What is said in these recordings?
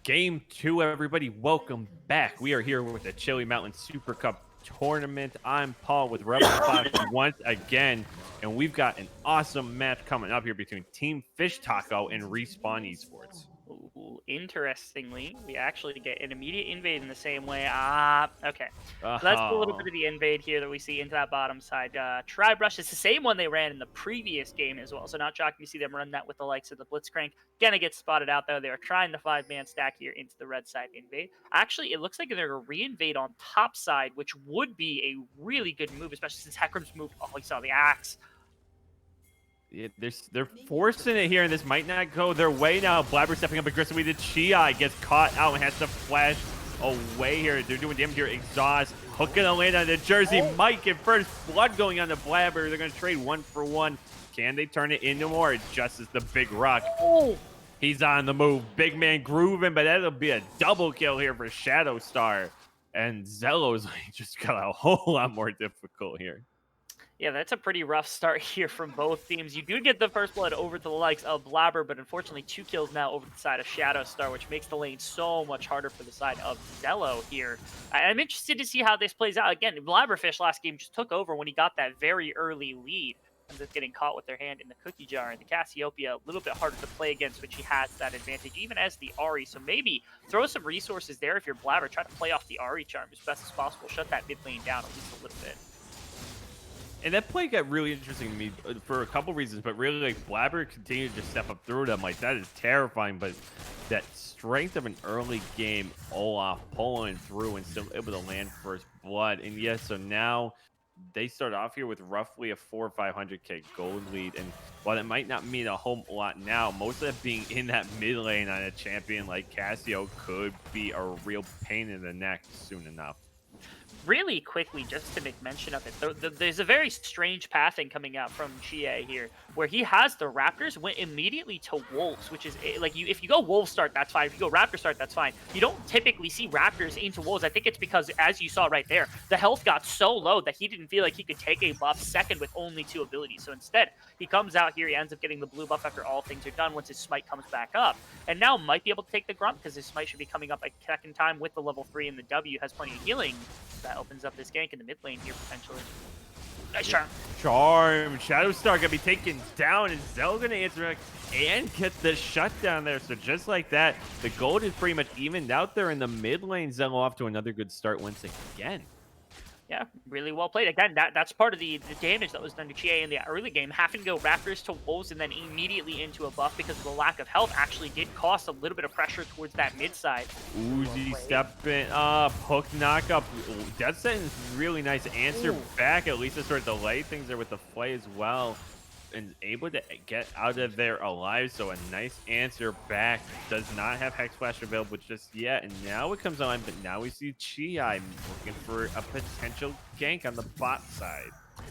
Game 2, everybody. Welcome back. We are here with the Chili Mountain Supercup tournament. I'm Paul with Rebel Fox once again, and we've got an awesome match coming up here between Team Fish Taco and Respawn Esports. Ooh, interestingly, we actually get an immediate invade in the same way. Okay. So that's a little bit Oh, of the invade here that we see into that bottom side. Tri-Brush is the same one they ran in the previous game as well. So not shocking to see them run that with the likes of the Blitzcrank. Gonna get spotted out though. They are trying the 5-man stack here into the red side invade. Actually, it looks like they're going to re-invade on top side, which would be a really good move, especially since Heckram's moved. Oh, he saw the axe. yeah, they're forcing it here, and this might not go their way now. Blabber stepping up aggressively. The Chi gets caught out and has to flash away here. They're doing damage here. Exhaust. Hook gonna land on the Jersey Mike, and first blood going on the Blabber. They're gonna trade 1-for-1. Can they turn it into more? It just as the big rock. Oh, He's on the move. Big man grooving, but that'll be a double kill here for Shadow Star. And Zello's just got a whole lot more difficult here. yeah, that's a pretty rough start here from both teams. You do get the first blood over to the likes of Blabber, but unfortunately 2 kills now over the side of Shadow Star, which makes the lane so much harder for the side of Zello here. I'm interested to see how this plays out. Again, Blabberfish last game just took over when he got that very early lead. Ends up getting caught with their hand in the cookie jar, and the Cassiopeia a little bit harder to play against, which he has that advantage, even as the Ari. So maybe throw some resources there if you're Blabber. Try to play off the Ari charm as best as possible. Shut that mid lane down at least a little bit. And that play got really interesting to me for a couple reasons, but really, like, Blabber continued to step up through them. Like, that is terrifying, but that strength of an early game, Olaf pulling through and still able to land first blood. And yes, so now they start off here with roughly a 400 or 500k gold lead, and while that might not mean a whole lot now, most of that being in that mid lane on a champion like Cassio could be a real pain in the neck soon enough. Really quickly, just to make mention of it, there's a very strange pathing coming out from Chie here, where he has the Raptors went immediately to Wolves, which is like if you go Wolves start, that's fine. If you go Raptor start, that's fine. You don't typically see Raptors into Wolves. I think it's because, as you saw right there, the health got so low that he didn't feel like he could take a buff second with only 2 abilities. So instead, he comes out here, he ends up getting the blue buff after all things are done once his smite comes back up, and now might be able to take the grunt because his smite should be coming up a second time with the level 3, and the W has plenty of healing. That opens up this gank in the mid lane here potentially. Nice charm. Charm. Shadow Star gonna be taken down, and Zell gonna answer back and get the shutdown there. So just like that, the gold is pretty much evened out there in the mid lane. Zell off to another good start once again. Yeah, really well played. Again, that's part of the damage that was done to Chie in the early game. Having to go Raptors to Wolves and then immediately into a buff because of the lack of health actually did cost a little bit of pressure towards that mid side. Uzi stepping up, hook knockup. Death Sentence, really nice answer back. At least to sort of delay things there with the play as well. And able to get out of there alive, so a nice answer back. Does not have Hex Flash available just yet, and now it comes on, but now we see Chi looking for a potential gank on the bot side.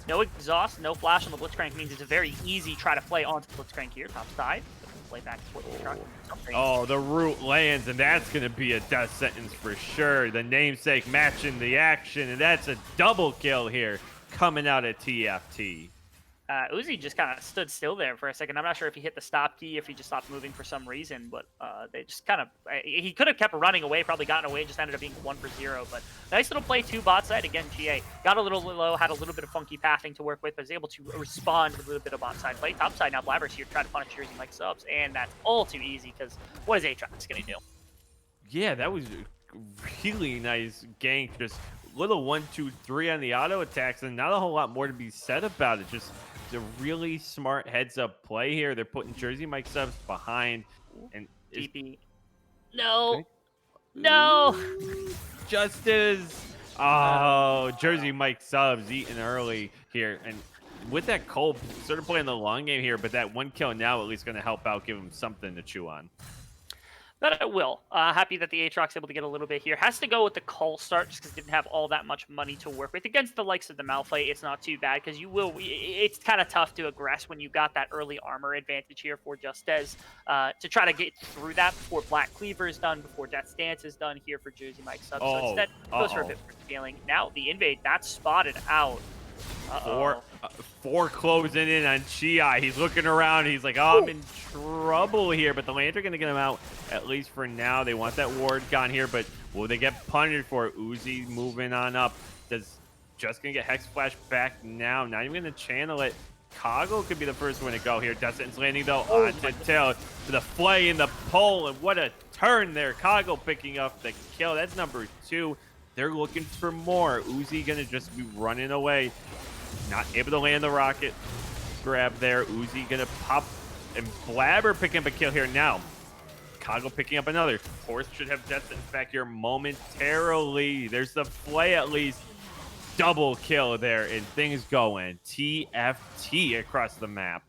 No exhaust, no flash on the Blitzcrank means it's a very easy try to play onto the Blitzcrank here, top side. Play back towards the truck. Oh, the root lands, and that's going to be a death sentence for sure. The namesake matching the action, and that's a double kill here coming out of TFT. Uzi just kind of stood still there for a second. I'm not sure if he hit the stop key, if he just stopped moving for some reason, but they just kind of... he could have kept running away, probably gotten away, just ended up being 1 for 0, but nice little play 2 bot side. Again, GA got a little low, had a little bit of funky pathing to work with, but was able to respond with a little bit of bot side play. Top side now, Blabber's here, trying to punish Jersey Mike subs, and that's all too easy, because what is Aatrox going to do? Yeah, that was a really nice gank. Just little 1, 2, 3 on the auto attacks, and not a whole lot more to be said about it. Just a really smart heads-up play here. They're putting Jersey Mike subs behind, and DP. No. Okay. No. Justice. Oh, Jersey Mike subs eating early here, and with that Cole sort of playing the long game here, but that 1 kill now at least going to help out, give him something to chew on. That it will. Happy that the Aatrox able to get a little bit here. Has to go with the Cull start just because didn't have all that much money to work with. Against the likes of the Malphite, it's not too bad because you will. It's kind of tough to aggress when you got that early armor advantage here for Justez to try to get through that before Black Cleaver is done, before Death's Dance is done here for Jersey Mike Sub. So instead, goes for a bit for scaling. Now the invade, that's spotted out. Four closing in on Chi. He's looking around. He's like, oh, I'm in trouble here. But the Lands are going to get him out, at least for now. They want that ward gone here, but will they get punished for it? Uzi moving on up. Just going to get Hex Flash back now. Not even going to channel it. Kago could be the first one to go here. Dustin's landing, though, onto Tail. For the flay and the pull, and what a turn there. Kago picking up the kill. That's number 2. They're looking for more. Uzi going to just be running away. Not able to land the rocket grab there. Uzi going to pop, and Blabber picking up a kill here now. Kago picking up another. Horse should have Dustin back here momentarily. There's the flay at least. Double kill there, and things going TFT across the map.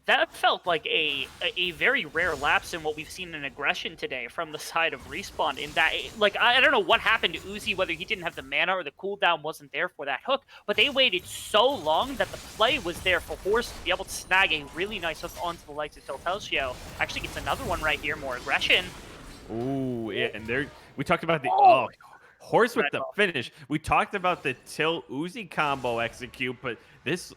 That felt like a very rare lapse in what we've seen in aggression today from the side of Respawn. In that, like, I don't know what happened to Uzi, whether he didn't have the mana or the cooldown wasn't there for that hook, but they waited so long that the play was there for Horse to be able to snag a really nice hook onto the likes of Tiltelcio. Actually gets another one right here, more aggression. Ooh, yeah, and there we talked about the Horse with the finish. We talked about the Tilt Uzi combo execute, but this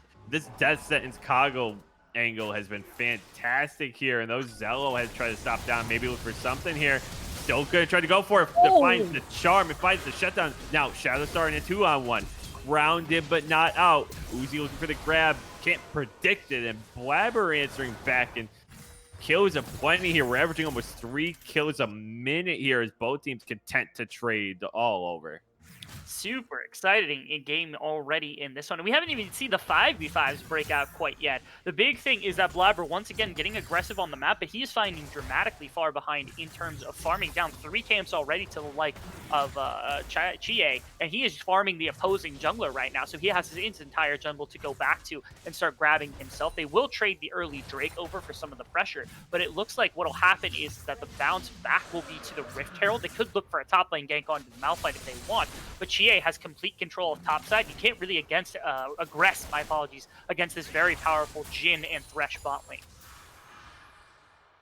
Death Sentence Kago angle has been fantastic here, and those Zello has tried to stop down, maybe look for something here. Still gonna try to go for it. It finds the charm, it finds the shutdown. Now Shadow Star in a 2-on-1. Grounded but not out. Uzi looking for the grab, can't predict it, and Blabber answering back, and kills are plenty here. We're averaging almost 3 kills a minute here as both teams content to trade all over. Super exciting in game already in this one. And we haven't even seen the 5v5s break out quite yet. The big thing is that Blabber, once again, getting aggressive on the map, but he is finding dramatically far behind in terms of farming, down 3 camps already to the like of Chie, and he is farming the opposing jungler right now, so he has his entire jungle to go back to and start grabbing himself. They will trade the early Drake over for some of the pressure, but it looks like what will happen is that the bounce back will be to the Rift Herald. They could look for a top lane gank onto the Malphite if they want, but Chie has complete control of top side. You can't really aggress, my apologies, against this very powerful Jhin and Thresh bot lane.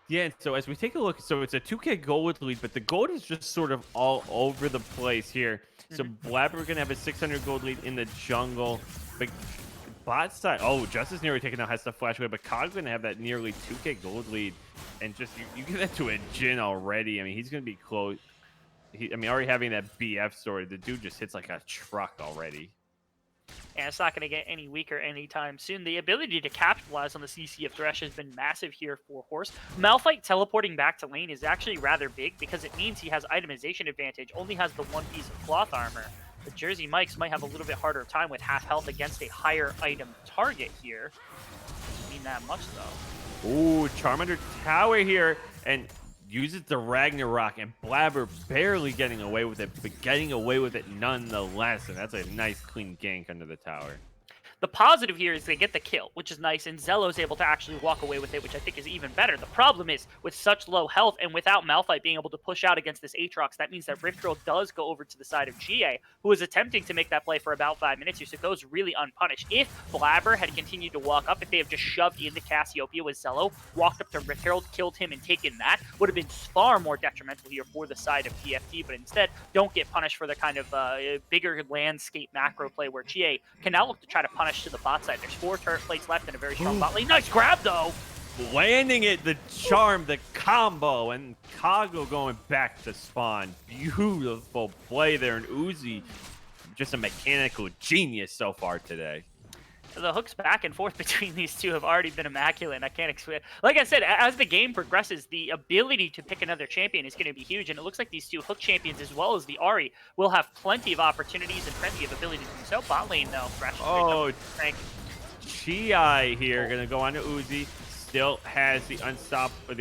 Yeah, so as we take a look, so it's a 2K gold lead, but the gold is just sort of all over the place here. So Blabber going to have a 600 gold lead in the jungle, but bot side, Justice nearly taking out, has to flash away, but Cog's going to have that nearly 2K gold lead, and just, you give that to a Jhin already. I mean, he's going to be close. Already having that BF story, the dude just hits like a truck already. And it's not going to get any weaker anytime soon. The ability to capitalize on the CC of Thresh has been massive here for Horse. Malphite teleporting back to lane is actually rather big because it means he has itemization advantage, only has the 1 piece of cloth armor. The Jersey Mikes might have a little bit harder time with half health against a higher item target here. Doesn't mean that much though. Ooh, Charmander Tower here, and uses the Ragnarok, and Blabber barely getting away with it, but getting away with it nonetheless, and that's a nice clean gank under the tower. The positive here is they get the kill, which is nice, and Zello's able to actually walk away with it, which I think is even better. The problem is, with such low health and without Malphite being able to push out against this Aatrox, that means that Rift Girl does go over to the side of GA, who is attempting to make that play for about 5 minutes here, so it goes really unpunished. If Blabber had continued to walk up, if they have just shoved into Cassiopeia with Zello, walked up to Rift Herald, killed him, and taken that, would have been far more detrimental here for the side of TFT, but instead, don't get punished for the kind of bigger landscape macro play where GA can now look to try to punish to the bot side. There's 4 turret plates left and a very strong bot lane. Nice grab though! Landing it, the charm, the combo, and Kago going back to spawn. Beautiful play there, and Uzi, just a mechanical genius so far today. The hooks back and forth between these two have already been immaculate, and I can't explain. Like I said, as the game progresses, the ability to pick another champion is going to be huge, and it looks like these 2 hook champions, as well as the Ahri, will have plenty of opportunities and plenty of ability to do so. Bot lane, though. Chi here, going to go on to Uzi. Still has the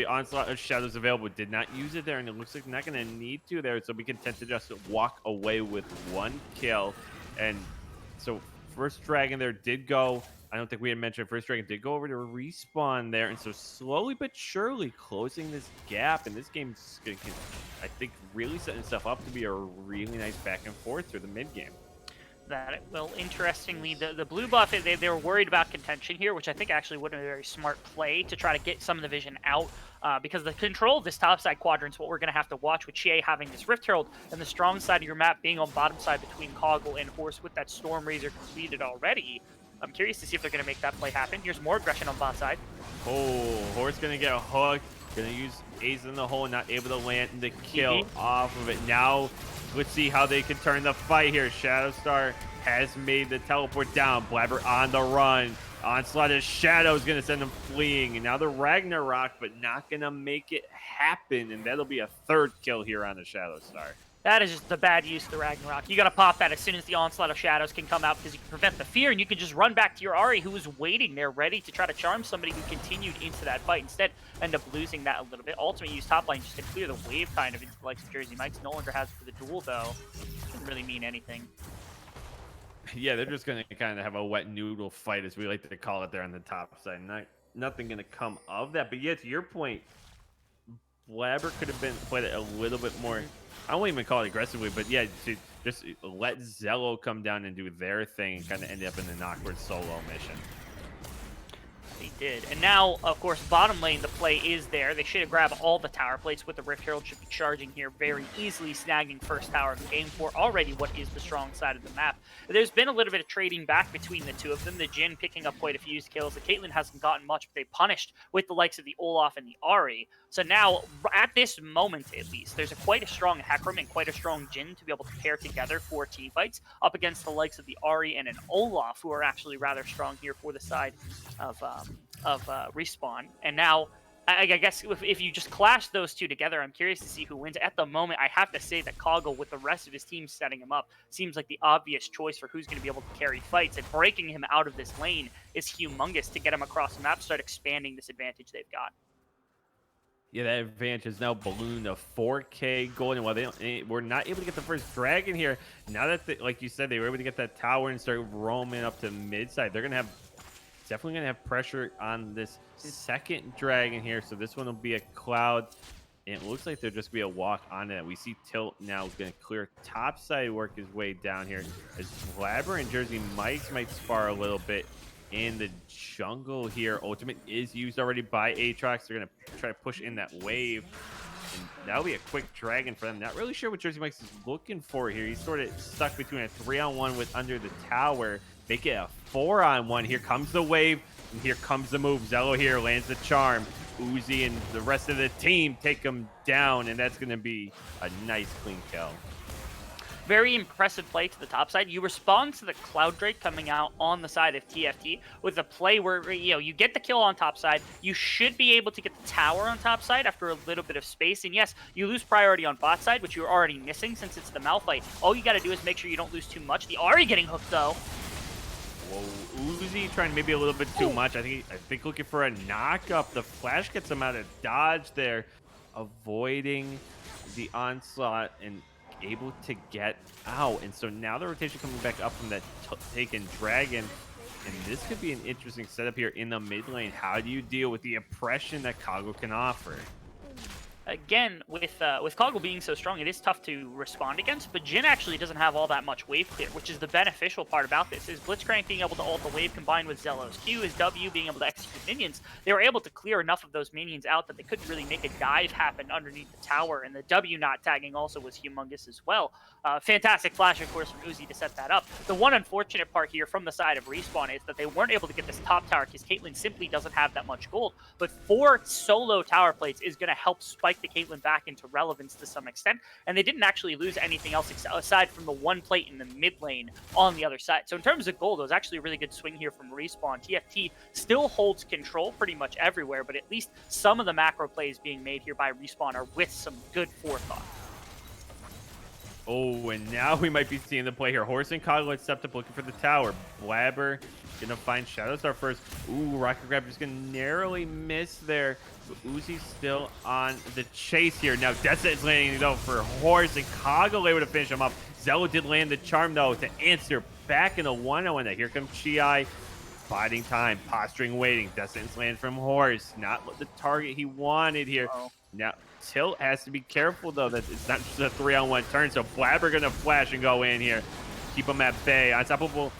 onslaught of shadows available. Did not use it there, and it looks like not going to need to there, so we can tend to just walk away with 1 kill. And so First Dragon there did go. I don't think we had mentioned First Dragon did go over to respawn there. And so slowly but surely closing this gap. And this game's, I think, really setting itself up to be a really nice back and forth through the mid game. That it will. Interestingly, the blue buff, they were worried about contention here, which I think actually would have been a very smart play to try to get some of the vision out, because the control of this top side quadrant is what we're going to have to watch, with Chie having this Rift Herald and the strong side of your map being on bottom side between Coggle and Horse with that Storm Razor completed already. I'm curious to see if they're going to make that play happen. Here's more aggression on bot side. Oh, Horse gonna get hooked. Gonna use Ace in the hole, not able to land the kill off of it. Now, let's see how they can turn the fight here. Shadowstar has made the teleport down. Blabber on the run. Onslaught of Shadows gonna send him fleeing. And now the Ragnarok, but not gonna make it happen. And that'll be a 3rd kill here on the Shadowstar. That is just the bad use of the Ragnarok. You got to pop that as soon as the Onslaught of Shadows can come out because you can prevent the fear, and you can just run back to your Ahri, who was waiting there ready to try to charm somebody who continued into that fight. Instead, end up losing that a little bit. Ultimate use top lane just to clear the wave kind of into the likes of Jersey Mike's. No longer has for the duel, though. Doesn't really mean anything. Yeah, they're just going to kind of have a wet noodle fight, as we like to call it there on the top side. Nothing going to come of that. But yeah, to your point, Blabber could have been played a little bit more, I won't even call it aggressively, but yeah, to just let Zello come down and do their thing and kind of end up in an awkward solo mission. They did. And now, of course, bottom lane, the play is there. They should have grabbed all the tower plates with the Rift Herald. Should be charging here very easily, snagging first tower of the game for already what is the strong side of the map. There's been a little bit of trading back between the two of them. The Jhin picking up quite a few kills. The Caitlyn hasn't gotten much, but they punished with the likes of the Olaf and the Ahri. So now, at this moment at least, there's quite a strong Hecarim and quite a strong Jhin to be able to pair together for teamfights up against the likes of the Ahri and an Olaf, who are actually rather strong here for the side of Respawn. And now, I guess if you just clash those two together, I'm curious to see who wins. At the moment, I have to say that Koggle, with the rest of his team setting him up, seems like the obvious choice for who's going to be able to carry fights. And breaking him out of this lane is humongous to get him across the map, start expanding this advantage they've got. Yeah, that advantage is now ballooned to 4K gold. And while we're not able to get the first dragon here, now that, like you said, they were able to get that tower and start roaming up to mid side, they're going to have definitely going to have pressure on this second dragon here. So this one will be a cloud. And it looks like there'll just be a walk on it. We see Tilt now going to clear top side, work his way down here. As Blabber and Jersey Mike's might spar a little bit in the jungle here. Ultimate is used already by Aatrox. They're going to try to push in that wave. And that'll be a quick dragon for them. Not really sure what Jersey Mike's is looking for here. He's sort of stuck between a 3-on-1 with under the tower. Make it a 4-on-1. Here comes the wave, and here comes the move. Zello here lands the charm. Uzi and the rest of the team take him down, and that's going to be a nice clean kill. Very impressive play to the top side. You respond to the Cloud Drake coming out on the side of TFT with a play where, you know, you get the kill on top side. You should be able to get the tower on top side after a little bit of space. And yes, you lose priority on bot side, which you're already missing since it's the Malphite. All you got to do is make sure you don't lose too much. The Ahri getting hooked, though. Whoa, Uzi trying maybe a little bit too much. I think looking for a knock up. The flash gets him out of dodge there, avoiding the onslaught and able to get out. And so now the rotation coming back up from that taken dragon. And this could be an interesting setup here in the mid lane. How do you deal with the oppression that Koggle can offer? Again, with Koggle being so strong, it is tough to respond against, but Jhin actually doesn't have all that much wave clear, which is the beneficial part about this, is Blitzcrank being able to ult the wave combined with Zello's Q, his W being able to execute minions. They were able to clear enough of those minions out that they couldn't really make a dive happen underneath the tower, and the W not tagging also was humongous as well. Fantastic flash, of course, from Uzi to set that up. The one unfortunate part here from the side of Respawn is that they weren't able to get this top tower because Caitlyn simply doesn't have that much gold, but 4 solo tower plates is going to help spike the Caitlyn back into relevance to some extent, and they didn't actually lose anything else aside from the one plate in the mid lane on the other side. So in terms of gold, it was actually a really good swing here from Respawn. TFT still holds control pretty much everywhere, but at least some of the macro plays being made here by Respawn are with some good forethought. Oh, and now we might be seeing the play here. Horse and Koggle stepped up looking for the tower. Blabber gonna find Shadowstar first. Ooh, Rocket Grab just gonna narrowly miss there. But Uzi's still on the chase here. Now Dessa is landing though for Horse, and Koggle able to finish him up. Zello did land the charm though to answer back in the 1-0. Here comes Chi. Biding time, posturing, waiting. Dessa lands from Horse. Not the target he wanted here. Now Tilt has to be careful though that it's not just a 3-on-1 turn. So Blabber gonna flash and go in here. Keep him at bay. Unstoppable.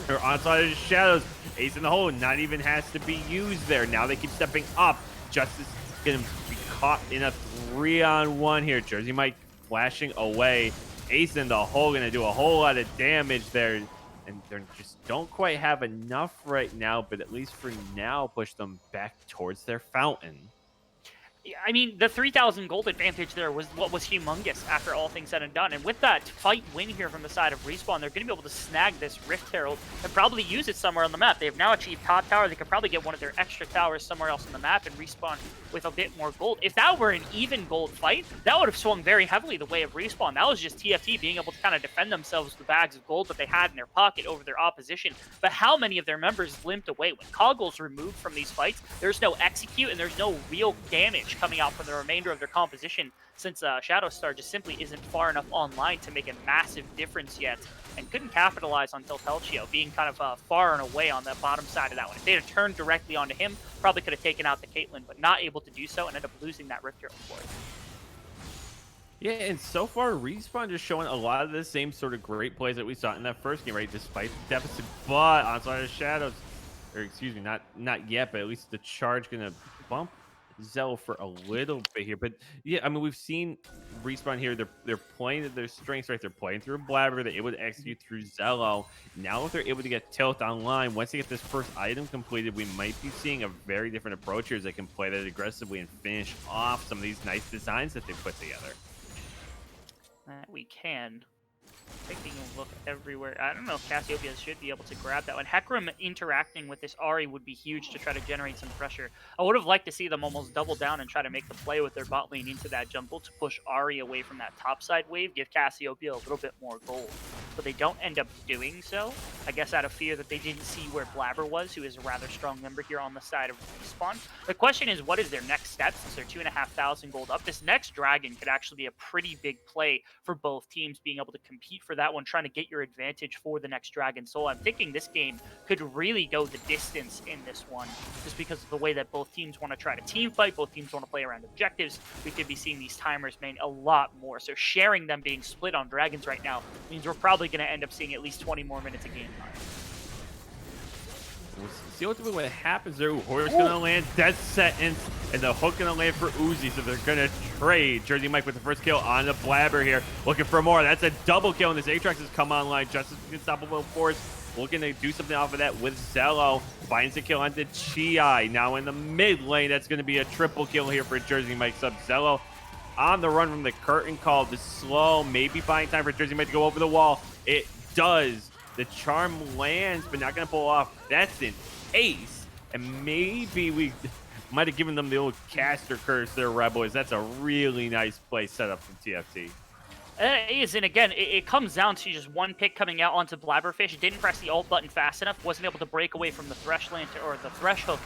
Or onslaught of Shadows. Ace in the hole. Not even has to be used there. Now they keep stepping up. Justice is going to be caught in a 3-on-1 here. Jersey Mike flashing away. Ace in the hole going to do a whole lot of damage there. And they're just don't quite have enough right now, but at least for now, push them back towards their fountain. Yeah, I mean, the 3,000 gold advantage there was what was humongous after all things said and done. And with that fight win here from the side of Respawn, they're going to be able to snag this Rift Herald and probably use it somewhere on the map. They have now achieved top tower. They could probably get one of their extra towers somewhere else on the map and Respawn with a bit more gold. If that were an even gold fight, that would have swung very heavily the way of Respawn. That was just TFT being able to kind of defend themselves with the bags of gold that they had in their pocket over their opposition. But how many of their members limped away? When Coggle's removed from these fights, there's no execute and there's no real damage coming out from the remainder of their composition, since Shadowstar just simply isn't far enough online to make a massive difference yet, and couldn't capitalize on Teltelchio being kind of far and away on the bottom side of that one. If they had turned directly onto him, probably could have taken out the Caitlyn, but not able to do so and ended up losing that Rift Herald for it. Yeah, and so far, Respawn just showing a lot of the same sort of great plays that we saw in that first game, right? Despite the deficit, but outside of Shadows, or excuse me, not yet, but at least the charge gonna bump Zell for a little bit here. But yeah, I mean, we've seen Respawn here. They're playing to their strengths, right? They're playing through Blabber. They're able to execute through Zello. Now, if they're able to get Tilt online, once they get this first item completed, we might be seeing a very different approach here as they can play that aggressively and finish off some of these nice designs that they put together. We can. Taking a look everywhere. I don't know if Cassiopeia should be able to grab that one. Hecarim interacting with this Ahri would be huge to try to generate some pressure. I would have liked to see them almost double down and try to make the play with their bot lane into that jungle to push Ahri away from that topside wave, give Cassiopeia a little bit more gold. But they don't end up doing so. I guess out of fear that they didn't see where Blabber was, who is a rather strong member here on the side of Respawn. The question is, what is their next step since they're 2,500 gold up? This next dragon could actually be a pretty big play for both teams being able to compete for that one, trying to get your advantage for the next Dragon Soul. I'm thinking this game could really go the distance in this one, just because of the way that both teams want to try to team fight, both teams want to play around objectives. We could be seeing these timers main a lot more. So sharing them being split on Dragons right now means we're probably going to end up seeing at least 20 more minutes of game time. We'll see ultimately what happens there. Horror's going to land Death Sentence, and the hook going to land for Uzi, so they're going to trade. Jersey Mike with the first kill on the Blabber here, looking for more. That's a double kill, and this Aatrox has come online. Justice Unstoppable Force looking to do something off of that with Zello. Finds the kill onto Chi. Now in the mid lane, that's going to be a triple kill here for Jersey Mike. Sub Zello on the run from the curtain call to slow, maybe buying time for Jersey Mike to go over the wall. It does. The charm lands, but not going to pull off. That's an ace. And maybe we might have given them the old caster curse there, Rebels. That's a really nice play set up from TFT. It is, and again, it comes down to just one pick coming out onto Blabberfish. Didn't press the ult button fast enough, wasn't able to break away from the thresh lantern or the thresh hook.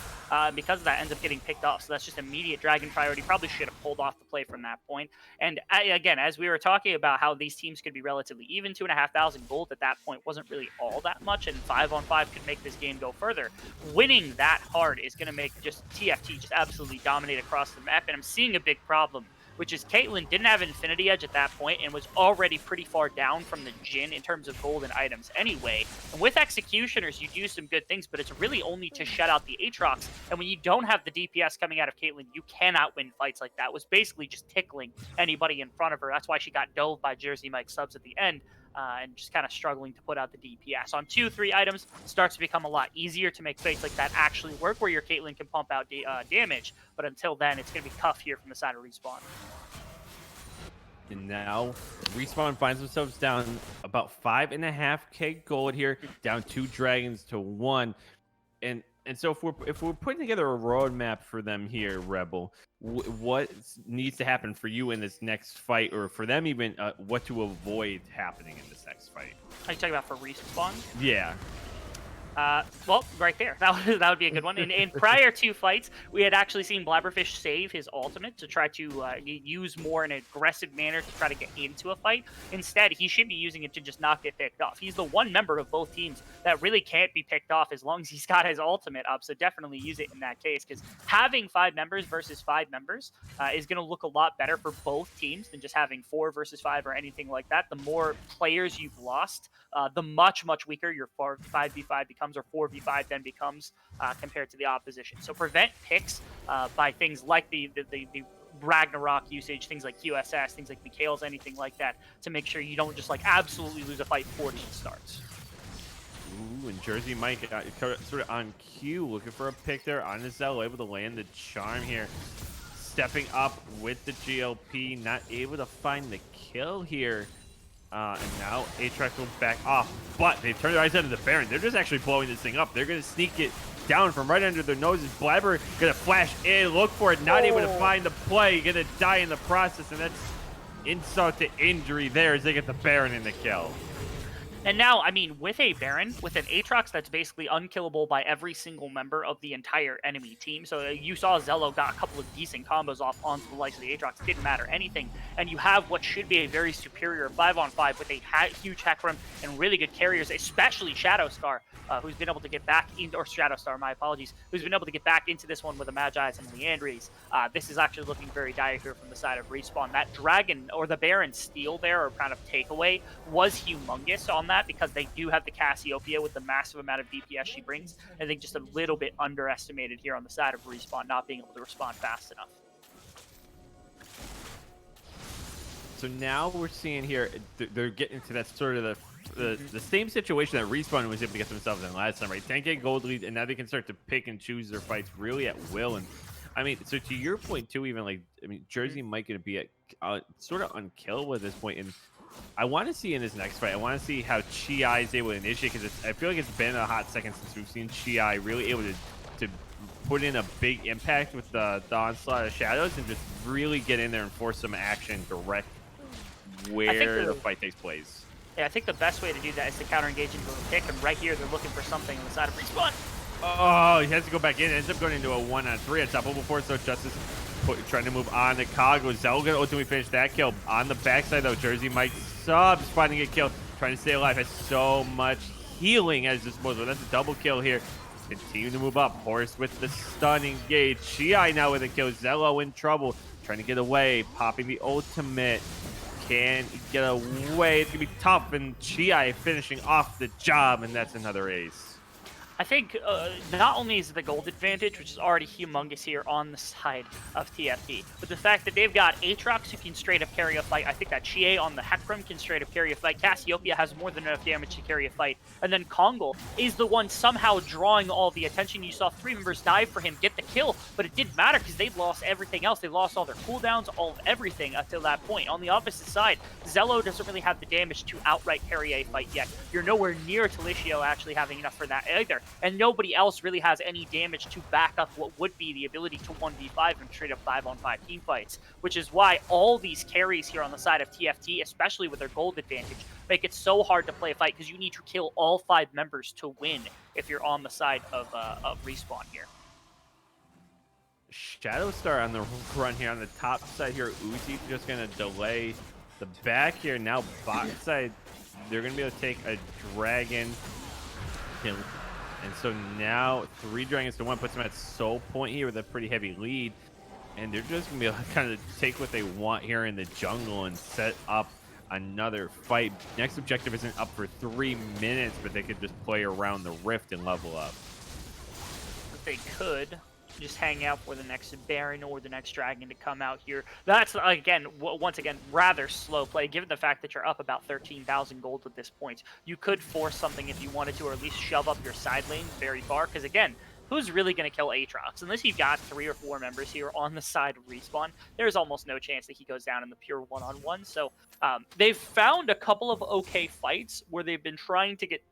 Because of that, ends up getting picked off. So that's just immediate dragon priority. Probably should have pulled off the play from that point. And again, as we were talking about how these teams could be relatively even, 2,500 gold at that point wasn't really all that much, and 5-on-5 could make this game go further. Winning that hard is going to make just TFT just absolutely dominate across the map, and I'm seeing a big problem, which is Caitlyn didn't have Infinity Edge at that point and was already pretty far down from the Jhin in terms of golden items anyway. And with Executioners, you do some good things, but it's really only to shut out the Aatrox. And when you don't have the DPS coming out of Caitlyn, you cannot win fights like that. It was basically just tickling anybody in front of her. That's why she got dove by Jersey Mike subs at the end. And just kind of struggling to put out the DPS. On 2-3 items, starts to become a lot easier to make fights like that actually work, where your Caitlyn can pump out damage. But until then, it's going to be tough here from the side of Respawn. And now Respawn finds themselves down about 5.5k gold here, down 2 dragons to 1. And so if we're putting together a roadmap for them here, Rebel, what needs to happen for you in this next fight, or for them even what to avoid happening in this next fight? Are you talking about for Respawn? Yeah. Well, right there. That would be a good one. In prior 2 fights, we had actually seen Blabberfish save his ultimate to try to use more in an aggressive manner to try to get into a fight. Instead, he should be using it to just not get picked off. He's the one member of both teams that really can't be picked off as long as he's got his ultimate up, so definitely use it in that case, because having 5 members versus 5 members is going to look a lot better for both teams than just having 4 versus 5 or anything like that. The more players you've lost, the much weaker your 5v5 becomes, or 4v5 then becomes compared to the opposition. So prevent picks by things like the Ragnarok usage, things like QSS, things like Mikhail's, anything like that, to make sure you don't just like absolutely lose a fight before it even starts. Ooh, and Jersey Mike sort of on cue, looking for a pick there on his Zello, able to land the charm here. Stepping up with the GLP, not able to find the kill here. And now Aatrox will back off, but they've turned their eyes onto the Baron. They're just actually blowing this thing up. They're going to sneak it down from right under their noses. Blabber going to flash in, look for it, not able to find the play, going to die in the process, and that's insult to injury there as they get the Baron in the kill. And now, I mean, with a Baron, with an Aatrox that's basically unkillable by every single member of the entire enemy team. So you saw Zello got a couple of decent combos off onto the likes of the Aatrox. It didn't matter anything. And you have what should be a very superior 5-on-5 with a huge hack room and really good carriers, especially Shadowstar, who's been able to get back into, or Shadowstar, my apologies, who's been able to get back into this one with the Magi's and the Leandries. This is actually looking very dire here from the side of Respawn. That Dragon, or the Baron steal there, or kind of takeaway, was humongous on that, because they do have the Cassiopeia with the massive amount of DPS she brings. I think just a little bit underestimated here on the side of Respawn, not being able to respond fast enough. So now we're seeing here, they're getting to that sort of the same situation that Respawn was able to get themselves in last time, right? 10K gold lead, and now they can start to pick and choose their fights really at will. And I mean, so to your point too, even like, I mean, Jersey might going to be at sort of unkillable at this point, and I want to see in his next fight, I want to see how Chi is able to initiate, because I feel like it's been a hot second since we've seen Chi really able to put in a big impact with the onslaught of shadows and just really get in there and force some action direct where the fight takes place. Yeah, I think the best way to do that is to counter engage into a pick, and right here they're looking for something on the side of Respawn. Oh, he has to go back in. It ends up going into a 1-on-3 on top of before, so Justice trying to move on to Kago. Zell gonna ultimately finish that kill. On the backside though, Jersey Mike subs finding a kill, trying to stay alive, has so much healing at his disposal. That's a double kill here. Continue to move up. Horse with the stun engage. Chi now with a kill. Zello in trouble, trying to get away, popping the ultimate. Can get away. It's gonna be tough, and Chi finishing off the job, and that's another ace. I think not only is it the gold advantage, which is already humongous here on the side of TFT, but the fact that they've got Aatrox who can straight up carry a fight. I think that Chie on the Hecarim can straight up carry a fight. Cassiopeia has more than enough damage to carry a fight. And then Kongal is the one somehow drawing all the attention. You saw 3 members die for him, get the kill, but it didn't matter because they'd lost everything else. They lost all their cooldowns, all of everything until that point. On the opposite side, Zello doesn't really have the damage to outright carry a fight yet. You're nowhere near Talicio actually having enough for that either. And nobody else really has any damage to back up what would be the ability to 1v5 and straight up 5-on-5 team fights, which is why all these carries here on the side of TFT, especially with their gold advantage, make it so hard to play a fight because you need to kill all 5 members to win if you're on the side of Respawn here. Shadowstar on the run here on the top side here. Uzi just going to delay the back here. Now bot side, they're going to be able to take a dragon. And so now 3 dragons to 1 puts them at soul point here with a pretty heavy lead. And they're just going to be able to kind of take what they want here in the jungle and set up another fight. Next objective isn't up for 3 minutes, but they could just play around the rift and level up. If they could just hang out for the next Baron or the next Dragon to come out here. That's, again, once again, rather slow play, given the fact that you're up about 13,000 gold at this point. You could force something if you wanted to, or at least shove up your side lane very far, because, again, who's really going to kill Aatrox? Unless you've got 3 or 4 members here on the side of Respawn, there's almost no chance that he goes down in the pure one-on-one. So they've found a couple of okay fights where they've been trying to get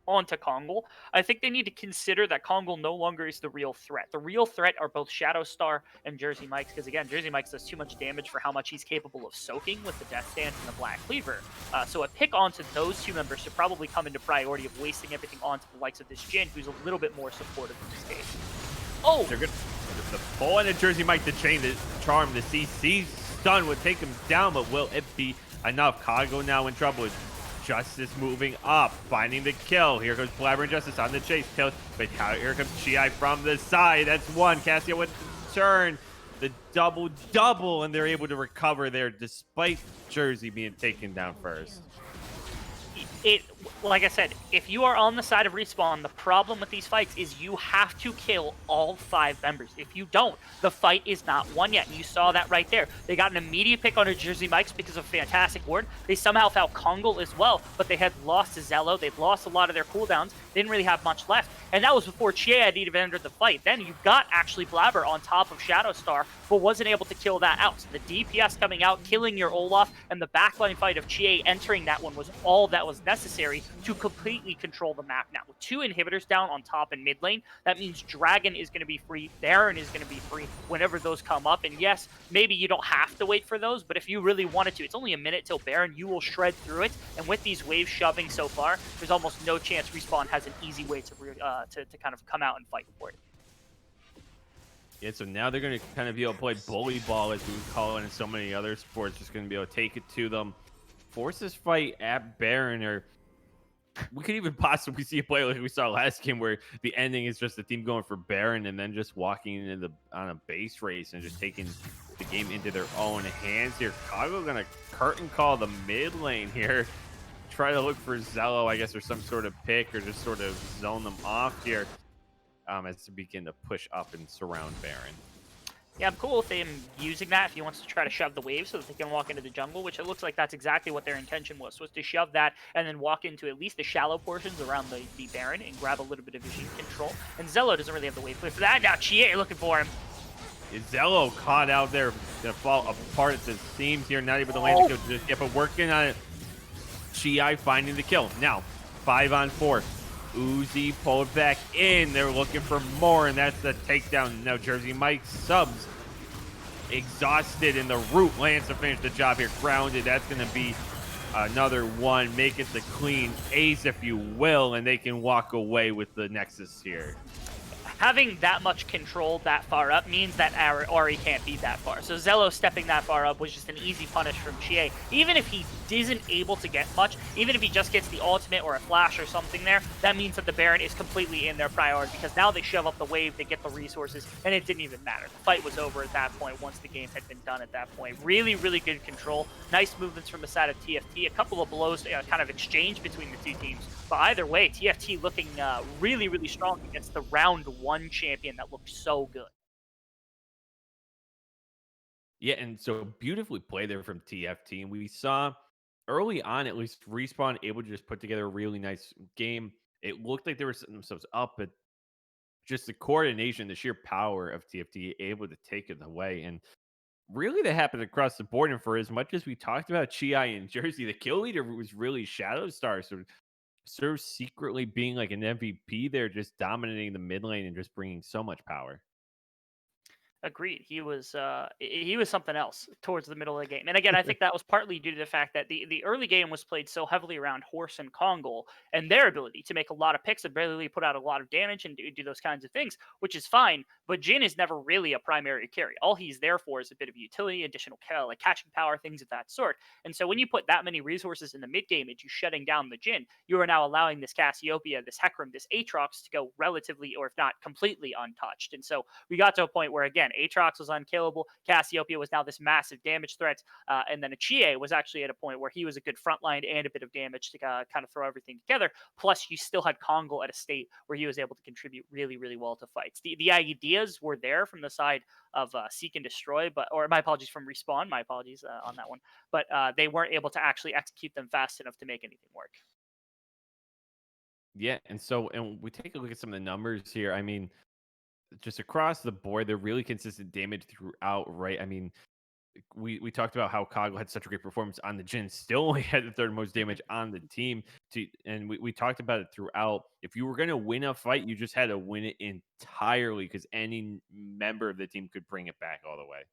onto Kongal. I think they need to consider that Kongal no longer is the real threat. The real threat are both Shadowstar and Jersey Mike's, because again, Jersey Mike's does too much damage for how much he's capable of soaking with the Death Stance and the Black Cleaver. So a pick onto those 2 members should probably come into priority of wasting everything onto the likes of this Jhin, who's a little bit more supportive in this case. Oh! They're good. The pull into Jersey Mike, the chain, the charm, the CC stun would take him down, but will it be enough? Kago now in trouble. Justice moving up, finding the kill. Here goes Blabber and Justice on the chase. Kill, but here comes Chi from the side. That's 1. Cassio with the turn. The double, and they're able to recover there despite Jersey being taken down first. Like I said, if you are on the side of Respawn, the problem with these fights is you have to kill all 5 members. If you don't, the fight is not won yet. And you saw that right there. They got an immediate pick on a Jersey Mike's because of a fantastic ward. They somehow found Kongal as well, but they had lost to Zello. They'd lost a lot of their cooldowns. They didn't really have much left. And that was before Chie had even entered the fight. Then you got actually Blabber on top of Shadowstar, but wasn't able to kill that out. So the DPS coming out, killing your Olaf, and the backline fight of Chie entering that one was all that was necessary to completely control the map now. With 2 inhibitors down on top and mid lane, that means Dragon is going to be free, Baron is going to be free whenever those come up. And yes, maybe you don't have to wait for those, but if you really wanted to, it's only a minute till Baron, you will shred through it. And with these waves shoving so far, there's almost no chance Respawn has an easy way to kind of come out and fight for it. Yeah, so now they're going to kind of be able to play bully ball, as we would call it in so many other sports. Just going to be able to take it to them, force this fight at Baron, or we could even possibly see a play like we saw last game where the ending is just the team going for Baron and then just walking into on a base race and just taking the game into their own hands here. Chicago going to curtain call the mid lane here. Try to look for Zello, I guess, or some sort of pick, or just sort of zone them off here as they begin to push up and surround Baron. Yeah, I'm cool with him using that if he wants to try to shove the wave so that they can walk into the jungle, which it looks like that's exactly what their intention was to shove that and then walk into at least the shallow portions around the Baron and grab a little bit of vision control. And Zello doesn't really have the wave clear for that. Now Chie looking for him. Zello caught out there, gonna fall apart at the seams here, not able to land the kill just yet, but working on it. Chie finding the kill. Now, 5-on-4. Uzi pulled back in. They're looking for more, and that's the takedown. Now Jersey Mike subs. Exhausted, and the root lands to finish the job here. Grounded. That's going to be another one. Make it the clean ace, if you will, and they can walk away with the Nexus here. Having that much control that far up means that Ari can't be that far. So Zello stepping that far up was just an easy punish from Chie. Even if he isn't able to get much, even if he just gets the ultimate or a flash or something there, that means that the Baron is completely in their priority because now they shove up the wave, they get the resources, and it didn't even matter. The fight was over at that point once the game had been done at that point. Really, really good control. Nice movements from the side of TFT. A couple of blows kind of exchanged between the two teams. But either way, TFT looking really, really strong against the round 1 champion that looked so good. Yeah, and so beautifully played there from TFT. And we saw early on, at least, Respawn able to just put together a really nice game. It looked like they were setting themselves up, but just the coordination, the sheer power of TFT able to take it away. And really, that happened across the board. And for as much as we talked about Chie and Jersey, the kill leader was really Shadowstar. So sort of secretly being like an MVP there, just dominating the mid lane and just bringing so much power. Agreed. He was something else towards the middle of the game. And again, I think that was partly due to the fact that the early game was played so heavily around Horse and Kongal and their ability to make a lot of picks and barely put out a lot of damage and do those kinds of things, which is fine. But Jin is never really a primary carry. All he's there for is a bit of utility, additional like catching power, things of that sort. And so when you put that many resources in the mid game into shutting down the Jin, you are now allowing this Cassiopeia, this Hecarim, this Aatrox to go relatively, or if not completely untouched. And so we got to a point where, again, Aatrox was unkillable. Cassiopeia was now this massive damage threat. And then Chie was actually at a point where he was a good front line and a bit of damage to kind of throw everything together. Plus, you still had Kongal at a state where he was able to contribute really, really well to fights. The ideas were there from the side of Seek and Destroy, or my apologies, from Respawn. My apologies on that one. But they weren't able to actually execute them fast enough to make anything work. Yeah, and we take a look at some of the numbers here. I mean, just across the board, they're really consistent damage throughout, right? I mean, we talked about how Kogel had such a great performance on the Jin, still only had the third most damage on the team. And we talked about it throughout. If you were going to win a fight, you just had to win it entirely because any member of the team could bring it back all the way.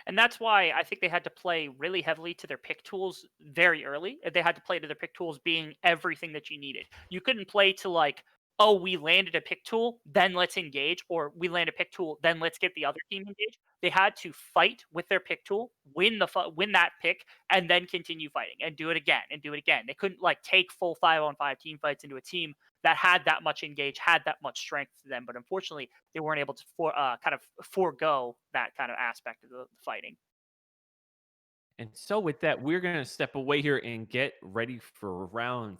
And that's why I think they had to play really heavily to their pick tools very early. They had to play to their pick tools being everything that you needed. You couldn't play to like, oh, we landed a pick tool, then let's engage, or we land a pick tool, then let's get the other team engaged. They had to fight with their pick tool, win that pick, and then continue fighting and do it again and do it again. They couldn't like take full 5-on-5 team fights into a team that had that much engage, had that much strength to them. But unfortunately, they weren't able to kind of forego that kind of aspect of the fighting. And so with that, we're going to step away here and get ready for round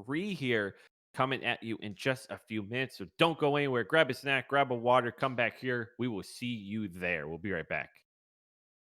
3 here coming at you in just a few minutes. So don't go anywhere. Grab a snack, grab a water, come back here. We will see you there. We'll be right back.